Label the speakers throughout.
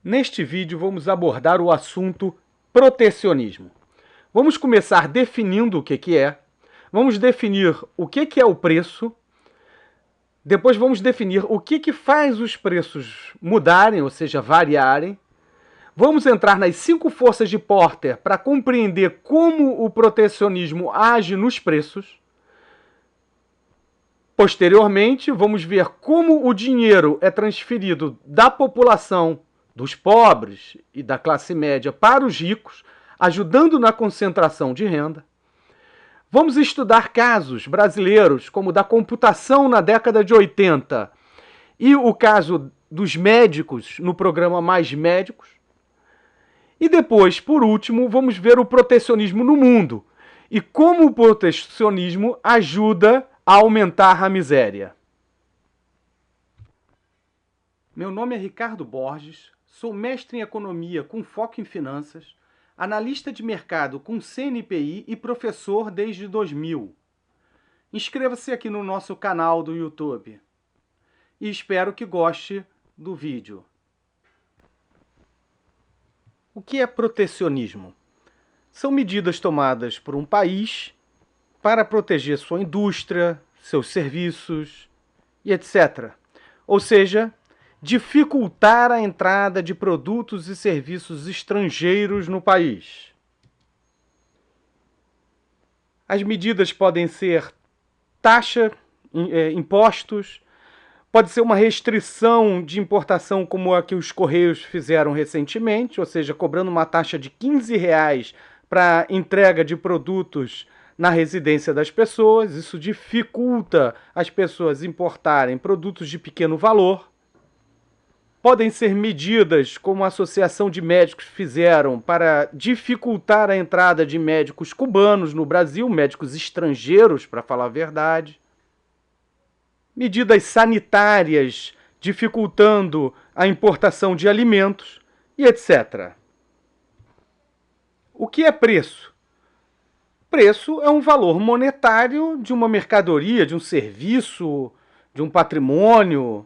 Speaker 1: Neste vídeo vamos abordar o assunto protecionismo. Vamos começar definindo o que é, vamos definir o que é o preço, depois vamos definir o que faz os preços mudarem, ou seja, variarem. Vamos entrar nas 5 forças de Porter para compreender como o protecionismo age nos preços. Posteriormente, vamos ver como o dinheiro é transferido da população, dos pobres e da classe média para os ricos, ajudando na concentração de renda. Vamos estudar casos brasileiros, como o da computação na década de 80 e o caso dos médicos no programa Mais Médicos. E depois, por último, vamos ver o protecionismo no mundo e como o protecionismo ajuda a aumentar a miséria. Meu nome é Ricardo Borges, sou mestre em economia com foco em finanças, analista de mercado com CNPI e professor desde 2000. Inscreva-se aqui no nosso canal do YouTube e espero que goste do vídeo. O que é protecionismo? São medidas tomadas por um país para proteger sua indústria, seus serviços e etc. Ou seja, dificultar a entrada de produtos e serviços estrangeiros no país. As medidas podem ser taxa, impostos, pode ser uma restrição de importação como a que os Correios fizeram recentemente, ou seja, cobrando uma taxa de R$15 para entrega de produtos na residência das pessoas. Isso dificulta as pessoas importarem produtos de pequeno valor. Podem ser medidas como a Associação de Médicos fizeram para dificultar a entrada de médicos cubanos no Brasil, médicos estrangeiros, para falar a verdade. Medidas sanitárias dificultando a importação de alimentos e etc. O que é preço? Preço é um valor monetário de uma mercadoria, de um serviço, de um patrimônio.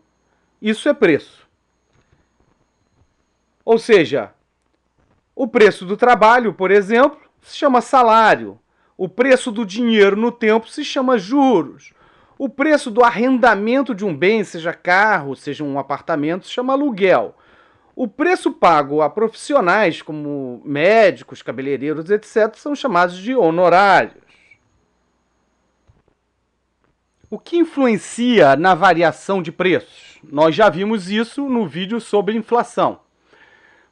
Speaker 1: Isso é preço. Ou seja, o preço do trabalho, por exemplo, se chama salário. O preço do dinheiro no tempo se chama juros. O preço do arrendamento de um bem, seja carro, seja um apartamento, se chama aluguel. O preço pago a profissionais como médicos, cabeleireiros, etc., são chamados de honorários. O que influencia na variação de preços? Nós já vimos isso no vídeo sobre inflação.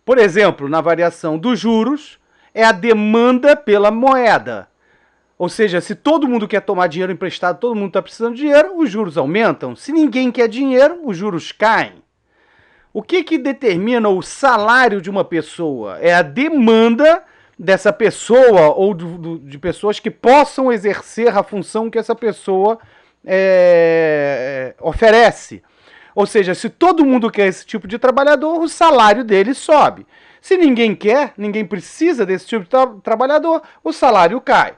Speaker 1: Por exemplo, na variação dos juros, é a demanda pela moeda. Ou seja, se todo mundo quer tomar dinheiro emprestado, todo mundo está precisando de dinheiro, os juros aumentam. Se ninguém quer dinheiro, os juros caem. O que determina o salário de uma pessoa? É a demanda dessa pessoa ou de pessoas que possam exercer a função que essa pessoa oferece. Ou seja, se todo mundo quer esse tipo de trabalhador, o salário dele sobe. Se ninguém quer, ninguém precisa desse tipo de trabalhador, o salário cai.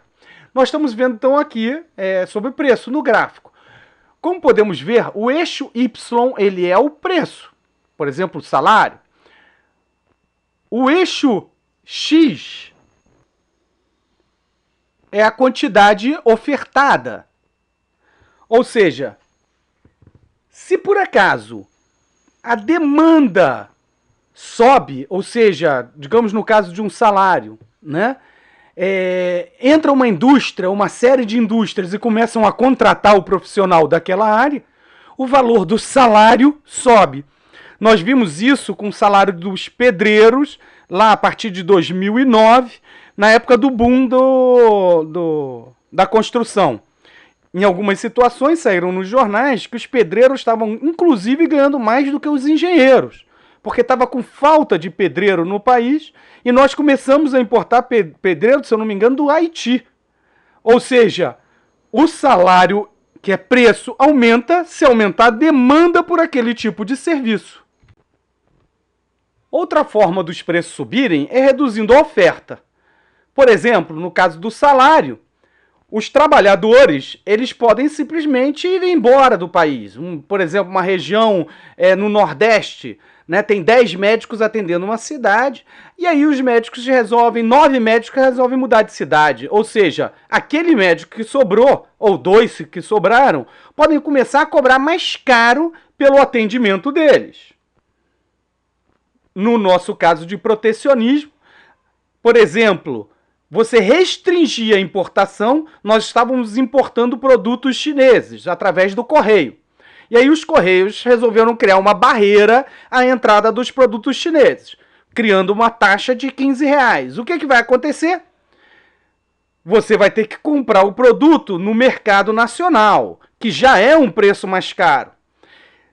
Speaker 1: Nós estamos vendo então aqui sobre o preço no gráfico. Como podemos ver, o eixo Y ele é o preço. Por exemplo, o salário. O eixo X é a quantidade ofertada. Ou seja, se por acaso a demanda sobe, ou seja, digamos no caso de um salário, né? Entra uma indústria, uma série de indústrias e começam a contratar o profissional daquela área, o valor do salário sobe. Nós vimos isso com o salário dos pedreiros lá a partir de 2009, na época do boom da construção. Em algumas situações saíram nos jornais que os pedreiros estavam inclusive ganhando mais do que os engenheiros, porque estava com falta de pedreiro no país e nós começamos a importar pedreiro, se eu não me engano, do Haiti. Ou seja, o salário, que é preço, aumenta se aumentar a demanda por aquele tipo de serviço. Outra forma dos preços subirem é reduzindo a oferta. Por exemplo, no caso do salário, os trabalhadores, eles podem simplesmente ir embora do país. Por exemplo, uma região no Nordeste, né, tem 10 médicos atendendo uma cidade, e aí os médicos resolvem, 9 médicos resolvem mudar de cidade. Ou seja, aquele médico que sobrou, ou 2 que sobraram, podem começar a cobrar mais caro pelo atendimento deles. No nosso caso de protecionismo, por exemplo, você restringia a importação, nós estávamos importando produtos chineses através do correio. E aí os Correios resolveram criar uma barreira à entrada dos produtos chineses, criando uma taxa de R$15. O que vai acontecer? Você vai ter que comprar o produto no mercado nacional, que já é um preço mais caro.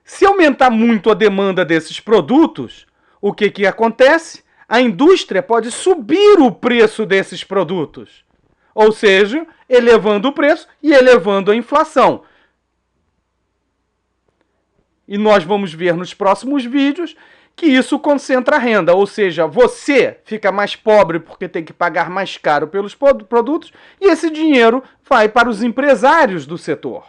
Speaker 1: Se aumentar muito a demanda desses produtos, o que acontece? A indústria pode subir o preço desses produtos, ou seja, elevando o preço e elevando a inflação. E nós vamos ver nos próximos vídeos que isso concentra a renda, ou seja, você fica mais pobre porque tem que pagar mais caro pelos produtos e esse dinheiro vai para os empresários do setor.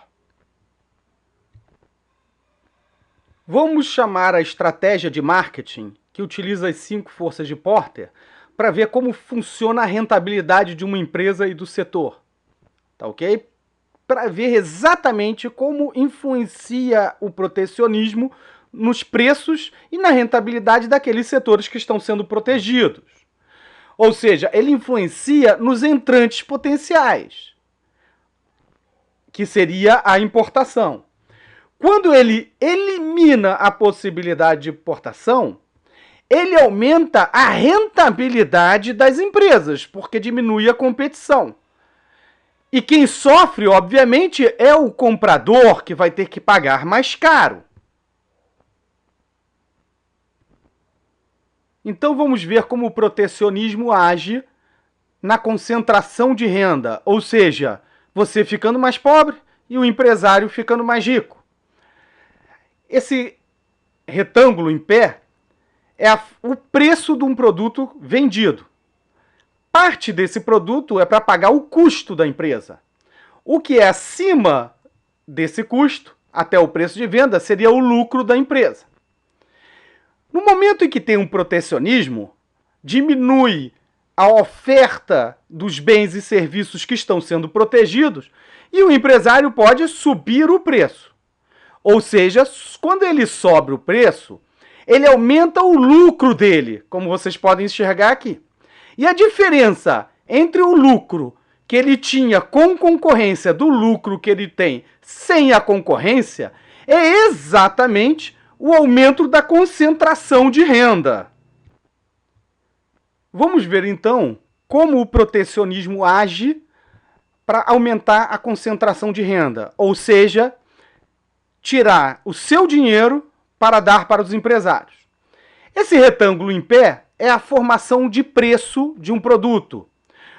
Speaker 1: Vamos chamar a estratégia de marketing, que utiliza as 5 forças de Porter, para ver como funciona a rentabilidade de uma empresa e do setor. Tá ok? Para ver exatamente como influencia o protecionismo nos preços e na rentabilidade daqueles setores que estão sendo protegidos. Ou seja, ele influencia nos entrantes potenciais, que seria a importação. Quando ele elimina a possibilidade de importação, ele aumenta a rentabilidade das empresas, porque diminui a competição. E quem sofre, obviamente, é o comprador, que vai ter que pagar mais caro. Então vamos ver como o protecionismo age na concentração de renda, ou seja, você ficando mais pobre e o empresário ficando mais rico. Esse retângulo em pé é o preço de um produto vendido. Parte desse produto é para pagar o custo da empresa. O que é acima desse custo, até o preço de venda, seria o lucro da empresa. No momento em que tem um protecionismo, diminui a oferta dos bens e serviços que estão sendo protegidos e o empresário pode subir o preço. Ou seja, quando ele sobe o preço, ele aumenta o lucro dele, como vocês podem enxergar aqui. E a diferença entre o lucro que ele tinha com concorrência do lucro que ele tem sem a concorrência é exatamente o aumento da concentração de renda. Vamos ver então como o protecionismo age para aumentar a concentração de renda, ou seja, tirar o seu dinheiro para dar para os empresários. Esse retângulo em pé é a formação de preço de um produto.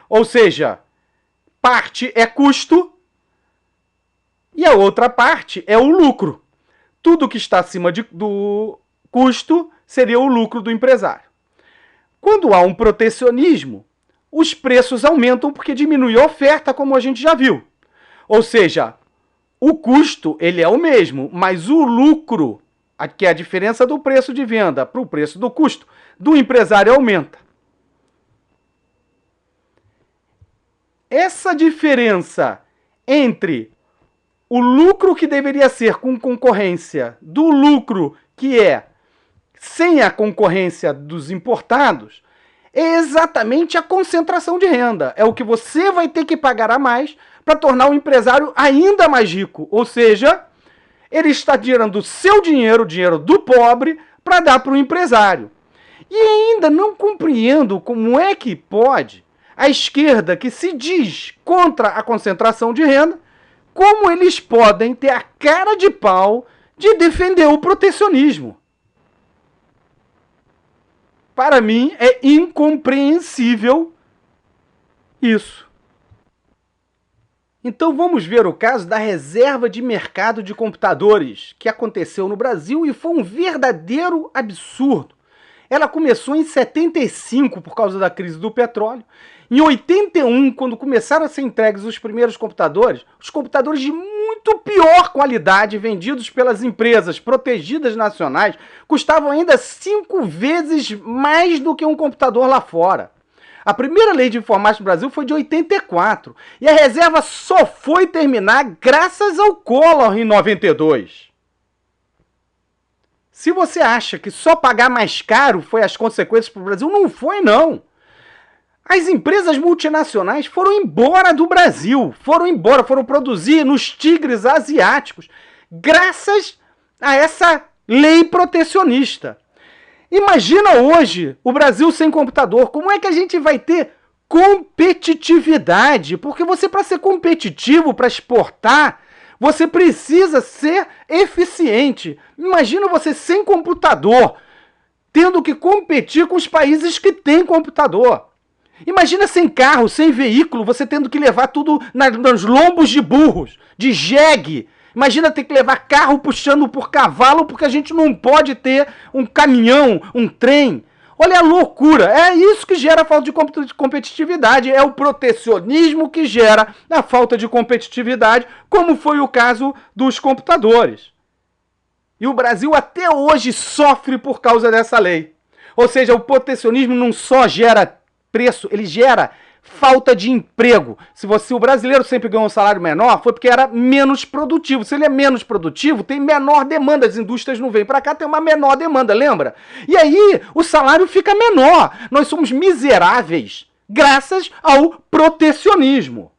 Speaker 1: Ou seja, parte é custo e a outra parte é o lucro. Tudo que está acima do custo seria o lucro do empresário. Quando há um protecionismo, os preços aumentam porque diminui a oferta, como a gente já viu. Ou seja, o custo ele é o mesmo, mas o lucro, que é a diferença do preço de venda para o preço do custo, do empresário aumenta. Essa diferença entre o lucro que deveria ser com concorrência do lucro que é sem a concorrência dos importados é exatamente a concentração de renda. É o que você vai ter que pagar a mais para tornar o empresário ainda mais rico. Ou seja, ele está tirando o seu dinheiro, o dinheiro do pobre, para dar para o empresário. E ainda não compreendo como é que pode a esquerda, que se diz contra a concentração de renda, como eles podem ter a cara de pau de defender o protecionismo. Para mim é incompreensível isso. Então vamos ver o caso da reserva de mercado de computadores que aconteceu no Brasil e foi um verdadeiro absurdo. Ela começou em 75 por causa da crise do petróleo. Em 81, quando começaram a ser entregues os primeiros computadores, os computadores de muito pior qualidade vendidos pelas empresas protegidas nacionais custavam ainda 5 vezes mais do que um computador lá fora. A primeira lei de informática no Brasil foi de 84 e a reserva só foi terminar graças ao Collor em 92. Se você acha que só pagar mais caro foi as consequências para o Brasil, não foi não. As empresas multinacionais foram embora do Brasil, foram produzir nos tigres asiáticos, graças a essa lei protecionista. Imagina hoje o Brasil sem computador, como é que a gente vai ter competitividade? Porque você, para ser competitivo, para exportar, você precisa ser eficiente. Imagina você sem computador, tendo que competir com os países que têm computador. Imagina sem carro, sem veículo, você tendo que levar tudo nos lombos de burros, de jegue. Imagina ter que levar carro puxando por cavalo, porque a gente não pode ter um caminhão, um trem. Olha a loucura, é isso que gera a falta de competitividade, é o protecionismo que gera a falta de competitividade, como foi o caso dos computadores. E o Brasil até hoje sofre por causa dessa lei. Ou seja, o protecionismo não só gera preço, ele gera falta de emprego. Se o brasileiro sempre ganhou um salário menor, foi porque era menos produtivo. Se ele é menos produtivo, tem menor demanda. As indústrias não vêm para cá, tem uma menor demanda, lembra? E aí, o salário fica menor. Nós somos miseráveis graças ao protecionismo.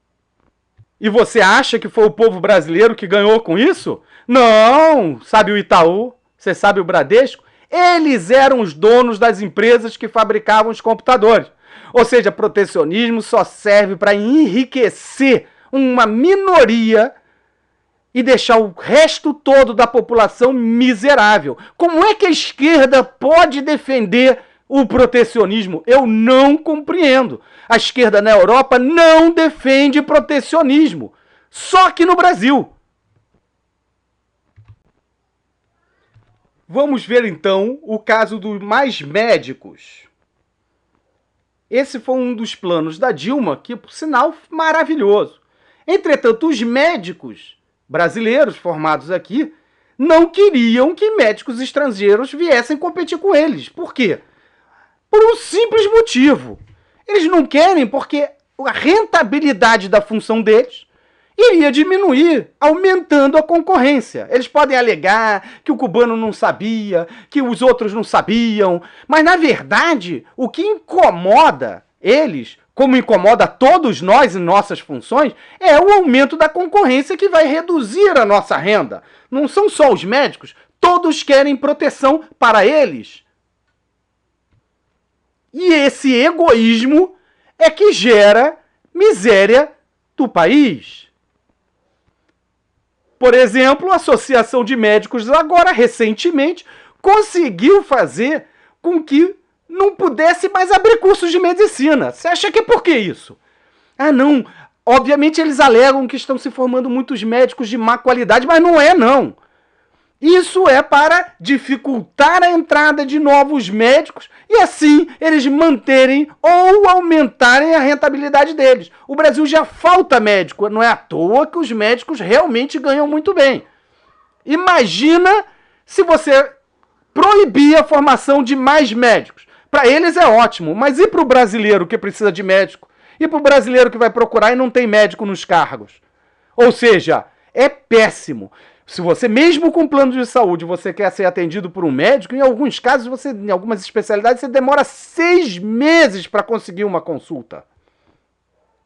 Speaker 1: E você acha que foi o povo brasileiro que ganhou com isso? Não! Sabe o Itaú? Você sabe o Bradesco? Eles eram os donos das empresas que fabricavam os computadores. Ou seja, protecionismo só serve para enriquecer uma minoria e deixar o resto todo da população miserável. Como é que a esquerda pode defender o protecionismo? Eu não compreendo. A esquerda na Europa não defende protecionismo. Só aqui no Brasil. Vamos ver então o caso dos Mais Médicos. Esse foi um dos planos da Dilma, que, por sinal, maravilhoso. Entretanto, os médicos brasileiros formados aqui não queriam que médicos estrangeiros viessem competir com eles. Por quê? Por um simples motivo. Eles não querem porque a rentabilidade da função deles iria diminuir, aumentando a concorrência. Eles podem alegar que o cubano não sabia, que os outros não sabiam, mas, na verdade, o que incomoda eles, como incomoda todos nós em nossas funções, é o aumento da concorrência que vai reduzir a nossa renda. Não são só os médicos, todos querem proteção para eles. E esse egoísmo é que gera miséria do país. Por exemplo, a Associação de Médicos, agora, recentemente, conseguiu fazer com que não pudesse mais abrir cursos de medicina. Você acha que é por que isso? Ah, não. Obviamente, eles alegam que estão se formando muitos médicos de má qualidade, mas não é, não. Isso é para dificultar a entrada de novos médicos e assim eles manterem ou aumentarem a rentabilidade deles. O Brasil já falta médico, não é à toa que os médicos realmente ganham muito bem. Imagina se você proibir a formação de mais médicos. Para eles é ótimo, mas e para o brasileiro que precisa de médico? E para o brasileiro que vai procurar e não tem médico nos cargos? Ou seja, é péssimo. Se você, mesmo com plano de saúde, você quer ser atendido por um médico, em alguns casos, em algumas especialidades, você demora 6 meses para conseguir uma consulta.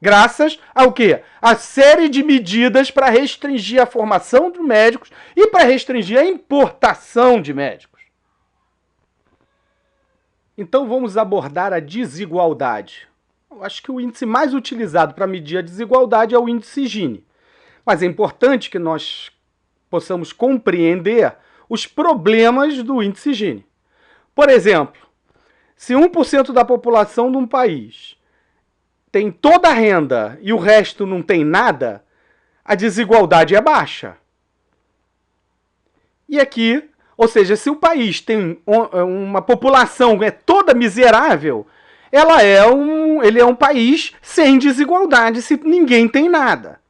Speaker 1: Graças ao quê? A série de medidas para restringir a formação de médicos e para restringir a importação de médicos. Então vamos abordar a desigualdade. Eu acho que o índice mais utilizado para medir a desigualdade é o índice Gini. Mas é importante que nós possamos compreender os problemas do índice Gini. Por exemplo, se 1% da população de um país tem toda a renda e o resto não tem nada, a desigualdade é baixa. E aqui Ou seja, se o país tem uma população toda miserável, ele é um país sem desigualdade, se ninguém tem nada.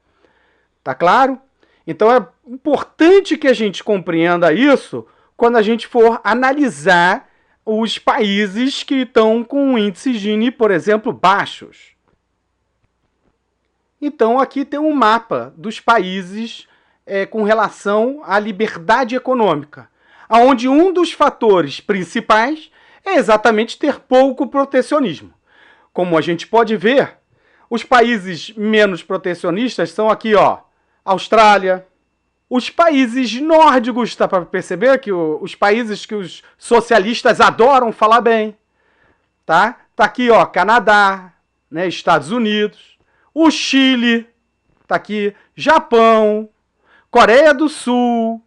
Speaker 1: Tá claro? Então é importante que a gente compreenda isso quando a gente for analisar os países que estão com índice Gini, por exemplo, baixos. Então aqui tem um mapa dos países com relação à liberdade econômica, onde um dos fatores principais é exatamente ter pouco protecionismo. Como a gente pode ver, os países menos protecionistas são aqui, ó, Austrália. Os países nórdicos, dá para perceber que os países que os socialistas adoram falar bem, tá? Tá aqui, ó, Canadá, né, Estados Unidos, o Chile, tá aqui, Japão, Coreia do Sul.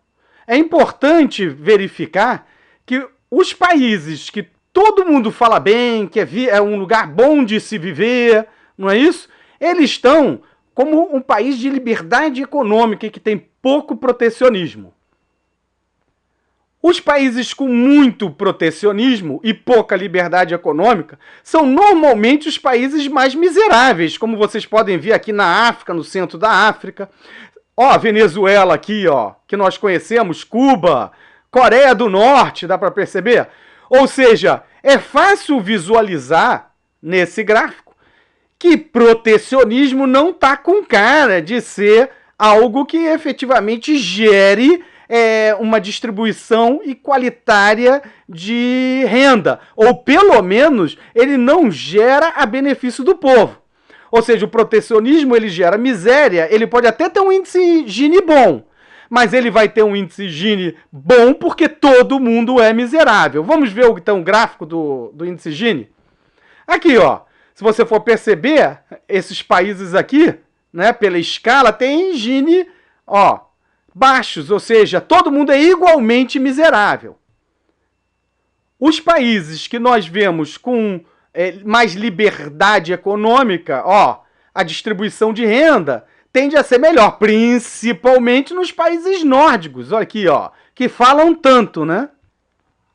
Speaker 1: É importante verificar que os países que todo mundo fala bem, que é um lugar bom de se viver, não é isso? Eles estão como um país de liberdade econômica e que tem pouco protecionismo. Os países com muito protecionismo e pouca liberdade econômica são normalmente os países mais miseráveis, como vocês podem ver aqui na África, no centro da África. Ó, Venezuela aqui, ó, que nós conhecemos, Cuba, Coreia do Norte, dá para perceber? Ou seja, é fácil visualizar nesse gráfico que protecionismo não está com cara de ser algo que efetivamente gere uma distribuição igualitária de renda. Ou, pelo menos, ele não gera a benefício do povo. Ou seja, o protecionismo ele gera miséria, ele pode até ter um índice Gini bom, mas ele vai ter um índice Gini bom porque todo mundo é miserável. Vamos ver então o gráfico do índice Gini? Aqui, ó. Se você for perceber, esses países aqui, né, pela escala, tem Gini, ó, baixos, ou seja, todo mundo é igualmente miserável. Os países que nós vemos com mais liberdade econômica, ó, a distribuição de renda tende a ser melhor, principalmente nos países nórdicos, olha aqui, ó, que falam tanto, né?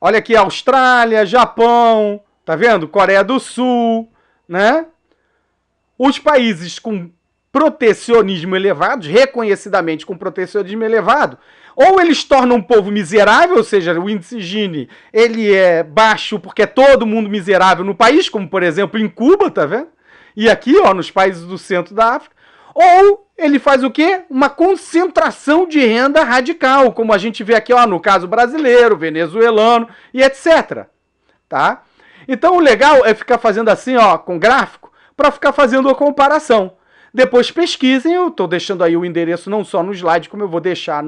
Speaker 1: Olha aqui, Austrália, Japão, tá vendo? Coreia do Sul, né? Os países com protecionismo elevado, reconhecidamente com protecionismo elevado, ou eles tornam o povo miserável, ou seja, o índice Gini, ele é baixo porque é todo mundo miserável no país, como por exemplo em Cuba, tá vendo? E aqui, ó, nos países do centro da África, ou ele faz o quê? Uma concentração de renda radical, como a gente vê aqui, ó, no caso brasileiro, venezuelano e etc, tá? Então o legal é ficar fazendo assim, ó, com gráfico, para ficar fazendo a comparação. Depois pesquisem, eu estou deixando aí o endereço não só no slide, como eu vou deixar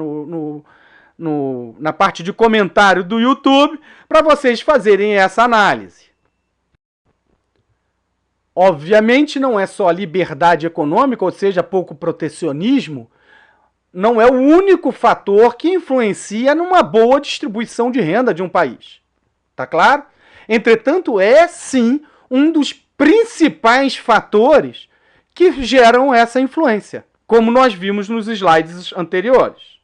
Speaker 1: na parte de comentário do YouTube, para vocês fazerem essa análise. Obviamente não é só liberdade econômica, ou seja, pouco protecionismo, não é o único fator que influencia numa boa distribuição de renda de um país. Tá claro? Entretanto, é sim um dos principais fatores que geram essa influência, como nós vimos nos slides anteriores.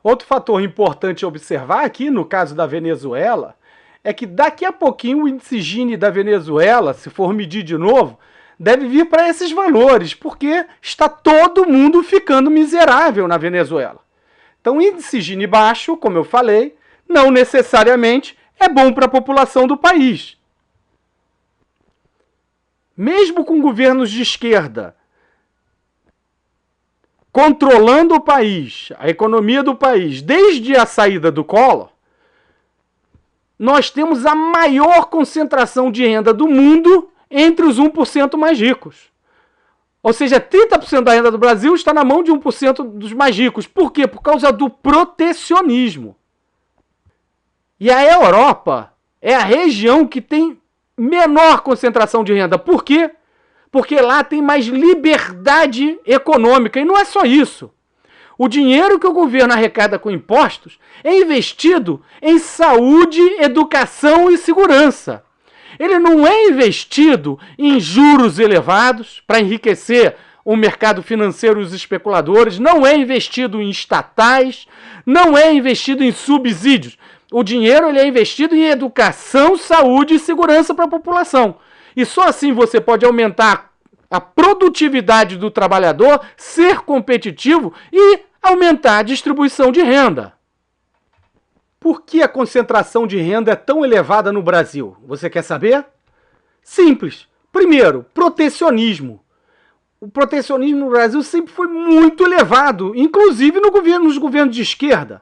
Speaker 1: Outro fator importante a observar aqui, no caso da Venezuela, é que daqui a pouquinho o índice Gini da Venezuela, se for medir de novo, deve vir para esses valores, porque está todo mundo ficando miserável na Venezuela. Então, índice Gini baixo, como eu falei, não necessariamente é bom para a população do país. Mesmo com governos de esquerda controlando o país, a economia do país, desde a saída do Collor, nós temos a maior concentração de renda do mundo entre os 1% mais ricos. Ou seja, 30% da renda do Brasil está na mão de 1% dos mais ricos. Por quê? Por causa do protecionismo. E a Europa é a região que tem menor concentração de renda. Por quê? Porque lá tem mais liberdade econômica. E não é só isso. O dinheiro que o governo arrecada com impostos é investido em saúde, educação e segurança. Ele não é investido em juros elevados para enriquecer o mercado financeiro e os especuladores, não é investido em estatais, não é investido em subsídios. O dinheiro ele é investido em educação, saúde e segurança para a população. E só assim você pode aumentar a produtividade do trabalhador, ser competitivo e aumentar a distribuição de renda. Por que a concentração de renda é tão elevada no Brasil? Você quer saber? Simples. Primeiro, protecionismo. O protecionismo no Brasil sempre foi muito elevado, inclusive nos governos de esquerda.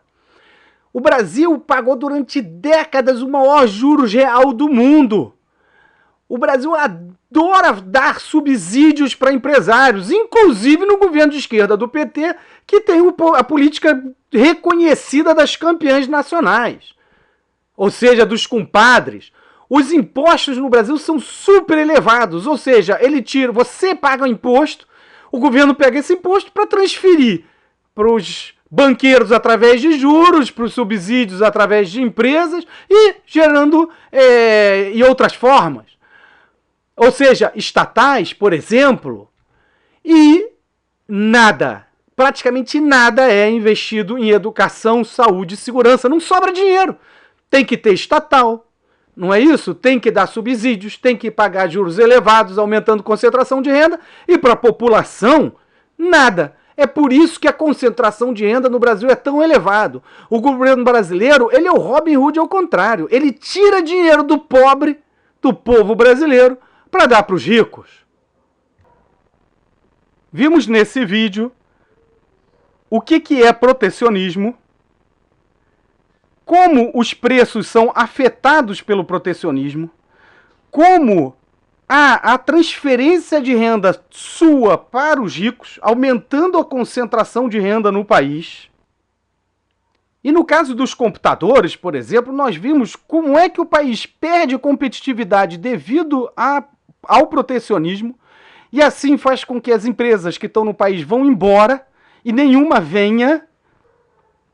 Speaker 1: O Brasil pagou durante décadas o maior juros real do mundo. O Brasil adora dar subsídios para empresários, inclusive no governo de esquerda do PT, que tem a política reconhecida das campeãs nacionais, ou seja, dos compadres. Os impostos no Brasil são super elevados, ou seja, você paga o imposto, o governo pega esse imposto para transferir para os banqueiros através de juros, para os subsídios através de empresas e gerando e outras formas. Ou seja, estatais, por exemplo, e praticamente nada é investido em educação, saúde e segurança. Não sobra dinheiro. Tem que ter estatal, não é isso? Tem que dar subsídios, tem que pagar juros elevados, aumentando concentração de renda, e para a população, nada. É por isso que a concentração de renda no Brasil é tão elevado. O governo brasileiro, ele é o Robin Hood ao contrário. Ele tira dinheiro do pobre, do povo brasileiro, para dar para os ricos. Vimos nesse vídeo o que é protecionismo, como os preços são afetados pelo protecionismo, como a transferência de renda sua para os ricos, aumentando a concentração de renda no país. E no caso dos computadores, por exemplo, nós vimos como é que o país perde competitividade devido ao protecionismo, e assim faz com que as empresas que estão no país vão embora e nenhuma venha,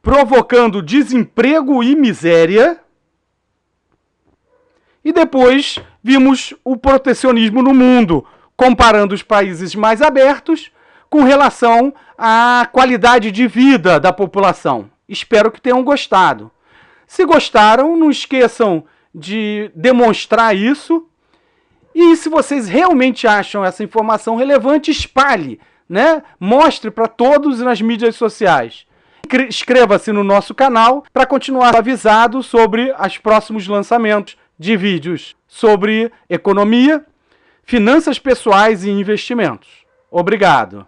Speaker 1: provocando desemprego e miséria. E depois vimos o protecionismo no mundo, comparando os países mais abertos com relação à qualidade de vida da população. Espero que tenham gostado. Se gostaram, não esqueçam de demonstrar isso. E se vocês realmente acham essa informação relevante, espalhe, né? Mostre para todos nas mídias sociais. Inscreva-se no nosso canal para continuar avisado sobre os próximos lançamentos de vídeos sobre economia, finanças pessoais e investimentos. Obrigado.